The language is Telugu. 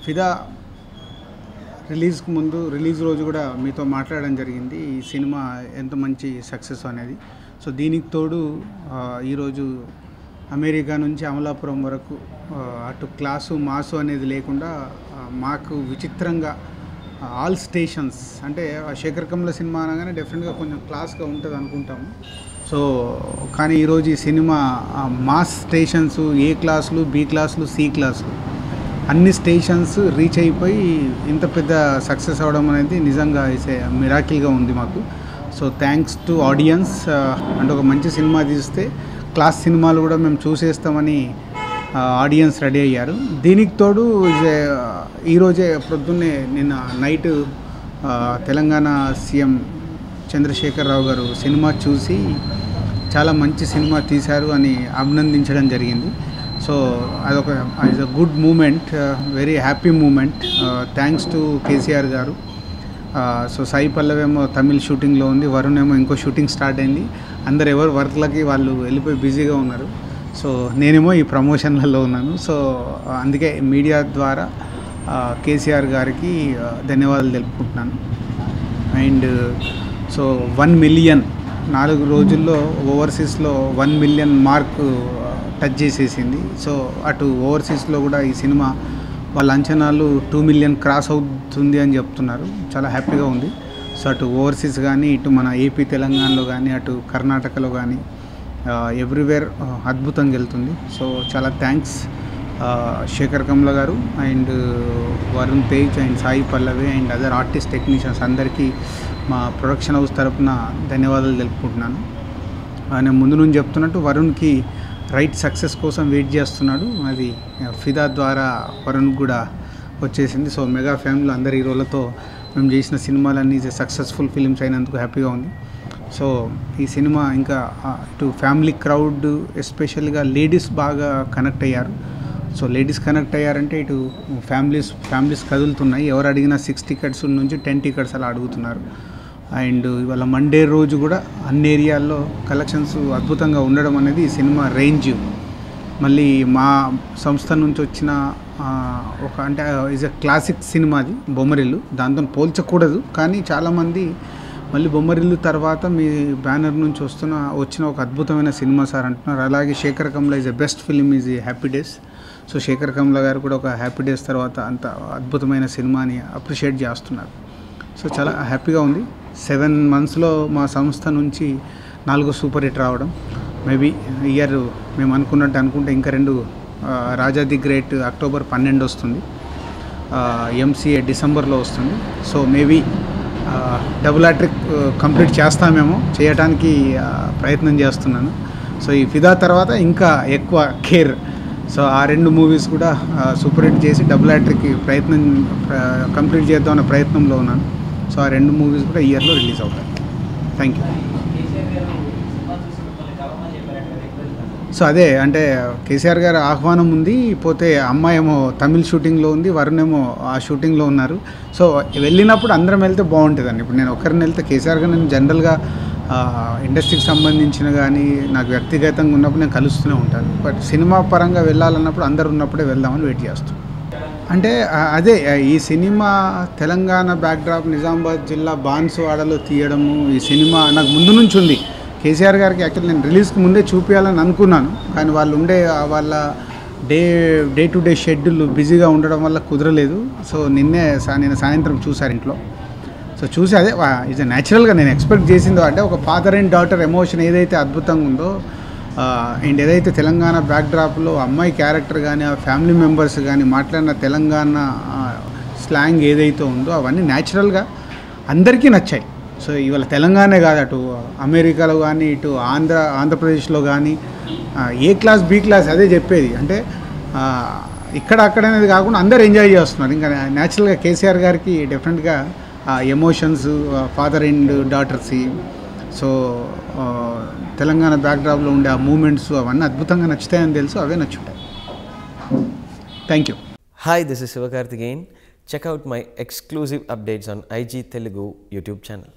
ఫిదా రిలీజ్కి ముందు రిలీజ్ రోజు కూడా మీతో మాట్లాడడం జరిగింది ఈ సినిమా ఎంత మంచి సక్సెస్ అనేది. సో దీనికి తోడు ఈరోజు అమెరికా నుంచి అమలాపురం వరకు అటు క్లాసు మాసు అనేది లేకుండా మాకు విచిత్రంగా ఆల్ స్టేషన్స్ అంటే శేఖర్ కమ్ల సినిమా అనగానే డెఫినెట్గా కొంచెం క్లాస్గా ఉంటుంది అనుకుంటాము. సో కానీ ఈరోజు ఈ సినిమా మాస్ స్టేషన్స్ ఏ క్లాసులు, బి క్లాసులు, సి క్లాసులు అన్ని స్టేషన్స్ రీచ్ అయిపోయి ఇంత పెద్ద సక్సెస్ అవ్వడం అనేది నిజంగా మిరాకిల్గా ఉంది మాకు. So thanks to audience. అంటే ఒక మంచి సినిమా తీస్తే క్లాస్ సినిమాలు కూడా మేము చూసేస్తామని ఆడియన్స్ రెడీ అయ్యారు. దీనికి తోడు ఈరోజే ప్రొద్దున్నే నిన్న నైట్ తెలంగాణ సీఎం చంద్రశేఖరరావు గారు సినిమా చూసి చాలా మంచి సినిమా తీశారు అని అభినందించడం జరిగింది. సో అదొక it's a good moment, very happy moment. Thanks to KCR గారు. సో సాయి పల్లవి ఏమో తమిళ్ షూటింగ్లో ఉంది, వరుణ్ ఏమో ఇంకో షూటింగ్ స్టార్ట్ అయింది. అందరు ఎవరు వర్క్లకి వాళ్ళు వెళ్ళిపోయి బిజీగా ఉన్నారు. సో నేనేమో ఈ ప్రమోషన్లలో ఉన్నాను. సో అందుకే మీడియా ద్వారా కేసీఆర్ గారికి ధన్యవాదాలు తెలుపుకుంటున్నాను. అండ్ సో 1 మిలియన్ 4 రోజుల్లో ఓవర్సీస్లో 1 మిలియన్ మార్క్ టచ్ చేసేసింది. సో అటు ఓవర్సీస్లో కూడా ఈ సినిమా వాళ్ళ అంచనాలు 2 మిలియన్ క్రాస్ అవుతుంది అని చెప్తున్నారు. చాలా హ్యాపీగా ఉంది. సో అటు ఓవర్సీస్ కానీ, ఇటు మన ఏపీ తెలంగాణలో కానీ, అటు కర్ణాటకలో కానీ ఎవ్రీవేర్ అద్భుతంగా వెళ్తుంది. సో చాలా థ్యాంక్స్ శేఖర్ కమ్ల గారు and Varun Tej and Sai Pallavi and other artist technicians అందరికీ మా ప్రొడక్షన్ హౌస్ తరపున ధన్యవాదాలు తెలుపుకుంటున్నాను. నేను ముందు నుంచి చెప్తున్నట్టు వరుణ్కి రైట్ సక్సెస్ కోసం వెయిట్ చేస్తున్నాడు. అది ఫిదా ద్వారా వరుణ్ కూడా వచ్చేసింది. సో మెగా ఫ్యామిలీలో అందరి హీరోలతో మేము చేసిన సినిమాలన్నీ సక్సెస్ఫుల్ ఫిలిమ్స్ అయినందుకు హ్యాపీగా ఉంది. సో ఈ సినిమా ఇంకా ఇటు ఫ్యామిలీ క్రౌడ్ ఎస్పెషల్గా లేడీస్ బాగా కనెక్ట్ అయ్యారు. సో లేడీస్ కనెక్ట్ అయ్యారంటే ఇటు ఫ్యామిలీస్ కదులుతున్నాయి. ఎవరు అడిగినా 6 టికెట్స్ నుంచి 10 టికెట్స్ అలా అడుగుతున్నారు. అండ్ ఇవాళ మండే రోజు కూడా అన్ని ఏరియాల్లో కలెక్షన్స్ అద్భుతంగా ఉండడం అనేది ఈ సినిమా రేంజ్. మళ్ళీ మా సంస్థ నుంచి వచ్చిన ఒక అంటే ఈజ్ ఎ క్లాసిక్ సినిమా అది బొమ్మరిల్లు, దాంతో పోల్చకూడదు. కానీ చాలామంది మళ్ళీ బొమ్మరిల్లు తర్వాత మీ బ్యానర్ నుంచి వచ్చిన ఒక అద్భుతమైన సినిమా సార్ అంటున్నారు. అలాగే Sekhar Kammula is a best film is Happy Days. So Sekhar Kammula గారు కూడా ఒక హ్యాపీ డేస్ తర్వాత అంత అద్భుతమైన సినిమాని అప్రిషియేట్ చేస్తున్నారు. సో చాలా హ్యాపీగా ఉంది. 7 monthsలో మా సంస్థ నుంచి 4 సూపర్ హిట్ రావడం. మేబీ ఇయర్ మేము అనుకుంటే ఇంకా 2 రాజా ది గ్రేట్ అక్టోబర్ 12 వస్తుంది, ఎంసీఏ డిసెంబర్లో వస్తుంది. So maybe double hat trick complete చేస్తామేమో, చేయడానికి ప్రయత్నం చేస్తున్నాను. సో ఈ ఫిదా తర్వాత ఇంకా ఎక్కువ కేర్. సో ఆ 2 మూవీస్ కూడా సూపర్ హిట్ చేసి డబుల్ హ్యాట్రిక్ కంప్లీట్ చేద్దామన్న ప్రయత్నంలో ఉన్నాను. సో ఆ 2 మూవీస్ కూడా ఇయర్లో రిలీజ్ అవుతాయి. Thank you. సో అదే అంటే కేసీఆర్ గారు ఆహ్వానం ఉంది, పోతే అమ్మాయి ఏమో తమిళ్ షూటింగ్లో ఉంది, వరుణ్ ఏమో ఆ షూటింగ్లో ఉన్నారు. సో వెళ్ళినప్పుడు అందరం వెళ్తే బాగుంటుందండి. ఇప్పుడు నేను ఒక్కరిని వెళ్తే కేసీఆర్ గారు నేను జనరల్గా ఇండస్ట్రీకి సంబంధించిన కానీ నాకు వ్యక్తిగతంగా ఉన్నప్పుడు నేను కలుస్తూనే ఉంటాను. బట్ సినిమా పరంగా వెళ్ళాలన్నప్పుడు అందరు ఉన్నప్పుడే వెళ్దామని వెయిట్ చేస్తాను. అంటే అదే ఈ సినిమా తెలంగాణ బ్యాక్డ్రాప్ నిజామాబాద్ జిల్లా బాన్సువాడలో తీయడము, ఈ సినిమా నాకు ముందు నుంచి ఉంది. కేసీఆర్ గారికి యాక్చువల్లీ నేను రిలీజ్కి ముందే చూపించాలని అనుకున్నాను, కానీ వాళ్ళు వాళ్ళ డే టు డే షెడ్యూల్ బిజీగా ఉండడం వల్ల కుదరలేదు. సో నేను సాయంత్రం చూశారు ఇంట్లో. సో చూసి అదే ఇది న్యాచురల్గా నేను ఎక్స్పెక్ట్ చేసిందో అంటే ఒక ఫాదర్ అండ్ డాటర్ ఎమోషన్ ఏదైతే అద్భుతంగా ఉందో అండ్ ఏదైతే తెలంగాణ బ్యాక్డ్రాప్లో అమ్మాయి క్యారెక్టర్ కానీ ఆ ఫ్యామిలీ మెంబర్స్ కానీ మాట్లాడిన తెలంగాణ స్లాంగ్ ఏదైతే ఉందో అవన్నీ న్యాచురల్గా అందరికీ నచ్చాయి. సో ఇవాళ తెలంగాణే కాదు, అటు అమెరికాలో కానీ ఇటు ఆంధ్రప్రదేశ్లో కానీ ఏ క్లాస్ బి క్లాస్ అదే చెప్పేది. అంటే ఇక్కడ అక్కడ అనేది కాకుండా అందరు ఎంజాయ్ చేస్తున్నారు. ఇంకా న్యాచురల్గా కేసీఆర్ గారికి డెఫినెట్గా emotions father and daughters, so Telangana బ్యాక్డ్రాప్లో ఉండే ఆ మూమెంట్స్ అవన్నీ అద్భుతంగా నచ్చుతాయని తెలుసు, అవే నచ్చుంటాయి. Thank you. Hi, this is Sivakarthikeyan. Check out my exclusive updates on IG Telugu YouTube channel.